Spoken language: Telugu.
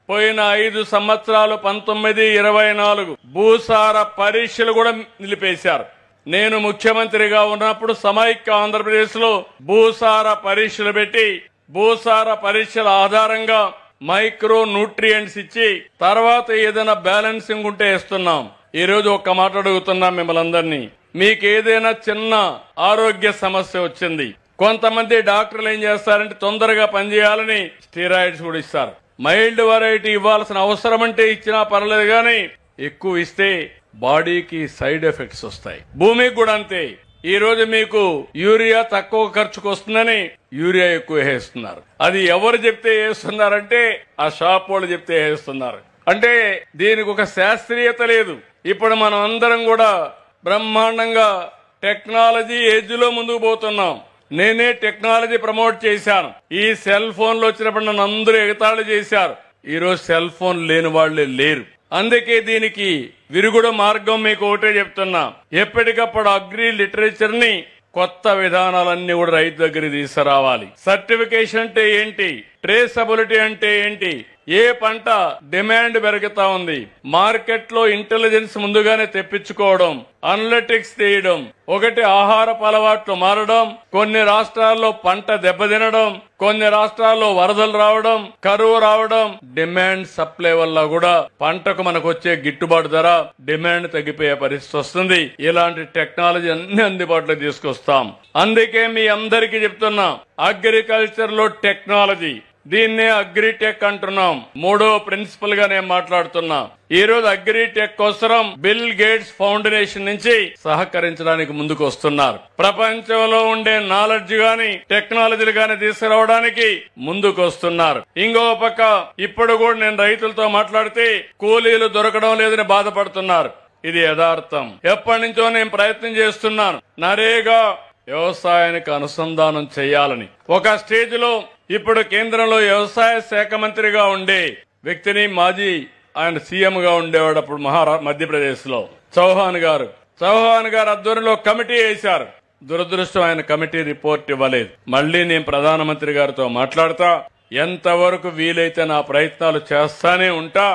పోయిన 5 సంవత్సరాలు 19, 24 భూసార పరీక్షలు కూడా నిలిపేశారు. నేను ముఖ్యమంత్రిగా ఉన్నప్పుడు సమైక్య ఆంధ్రప్రదేశ్ లో భూసార పరీక్షలు పెట్టి భూసార పరీక్షల ఆధారంగా మైక్రో న్యూట్రియంట్స్ ఇచ్చి తర్వాత ఏదైనా బ్యాలెన్సింగ్ ఉంటే ఇస్తున్నాం. ఈ రోజు ఒక్క మాట అడుగుతున్నాం మిమ్మల్ని అందరినీ, మీకు ఏదైనా చిన్న ఆరోగ్య సమస్య వచ్చింది, కొంతమంది డాక్టర్లు ఏం చేస్తారంటే తొందరగా పనిచేయాలని స్టీరాయిడ్స్ కూడా ఇస్తారు. మైల్డ్ వెరైటీ ఇవ్వాల్సిన అవసరం అంటే ఇచ్చినా పర్లేదు కానీ ఎక్కువ ఇస్తే బాడీకి సైడ్ ఎఫెక్ట్స్ వస్తాయి. భూమికి కూడా అంతే. ఈ రోజు మీకు యూరియా తక్కువ ఖర్చుకు వస్తుందని యూరియా ఎక్కువ వేస్తున్నారు. అది ఎవరు చెప్తే వేస్తున్నారంటే ఆ షాప్ వాళ్ళు చెప్తే వేస్తున్నారు. అంటే దీనికి ఒక శాస్త్రీయత లేదు. ఇప్పుడు మనం అందరం కూడా బ్రహ్మాండంగా టెక్నాలజీ ఏజ్ లో ముందుకు పోతున్నాం. నేనే టెక్నాలజీ ప్రమోట్ చేశాను. ఈ సెల్ ఫోన్లు వచ్చినప్పుడు నన్ను అందరూ ఎగతాళి చేశారు. ఈ రోజు సెల్ ఫోన్ లేని వాళ్లే లేరు. అందుకే దీనికి విరుగుడు మార్గం మీకు ఒకటే చెప్తున్నా, ఎప్పటికప్పుడు అగ్రి లిటరేచర్ ని కొత్త విధానాలన్నీ కూడా రైతు దగ్గర తీసుకురావాలి. సర్టిఫికేషన్ అంటే ఏంటి, ట్రేసబిలిటీ అంటే ఏంటి, ఏ పంట డిమాండ్ పెరుగుతా ఉంది, మార్కెట్ లో ఇంటెలిజెన్స్ ముందుగానే తెప్పించుకోవడం, అనలిటిక్స్ తీయడం, ఒకటి ఆహారపు అలవాట్లు మారడం, కొన్ని రాష్ట్రాల్లో పంట దెబ్బతినడం, కొన్ని రాష్ట్రాల్లో వరదలు రావడం, కరువు రావడం, డిమాండ్ సప్లై వల్ల కూడా పంటకు మనకు వచ్చే గిట్టుబాటు ధర డిమాండ్ తగ్గిపోయే పరిస్థితి వస్తుంది. ఇలాంటి టెక్నాలజీ అన్ని అందుబాటులో తీసుకొస్తాం. అందుకే మీ అందరికీ చెప్తున్నా, అగ్రికల్చర్ లో టెక్నాలజీ, దీన్నే అగ్రిటెక్ అంటున్నాం. 3వ ప్రిన్సిపల్ గా నేను మాట్లాడుతున్నా. ఈ రోజు అగ్రిటెక్ కోసం బిల్ గేట్స్ ఫౌండేషన్ నుంచి సహకరించడానికి ముందుకు వస్తున్నారు. ప్రపంచంలో ఉండే నాలెడ్జ్ గాని టెక్నాలజీలు గాని తీసుకురావడానికి ముందుకు వస్తున్నారు. ఇంకో పక్క ఇప్పుడు కూడా నేను రైతులతో మాట్లాడితే కూలీలు దొరకడం లేదని బాధపడుతున్నారు. ఇది యథార్థం. ఎప్పటి నుంచో నేను ప్రయత్నం చేస్తున్నాను నరేగా వ్యవసాయానికి అనుసంధానం చేయాలని. ఒక స్టేజ్ లో ఇప్పుడు కేంద్రంలో వ్యవసాయ శాఖ మంత్రిగా ఉండే వ్యక్తిని, మాజీ ఆయన సీఎం గా ఉండేవాడు అప్పుడు మధ్యప్రదేశ్ లో, చౌహాన్ గారు ఆధ్వర్యంలో కమిటీ వేశారు. దురదృష్టం ఆయన కమిటీ రిపోర్ట్ ఇవ్వలేదు. మళ్లీ నేను ప్రధానమంత్రి గారితో మాట్లాడతా, ఎంతవరకు వీలైతే నా ప్రయత్నాలు చేస్తానే ఉంటా.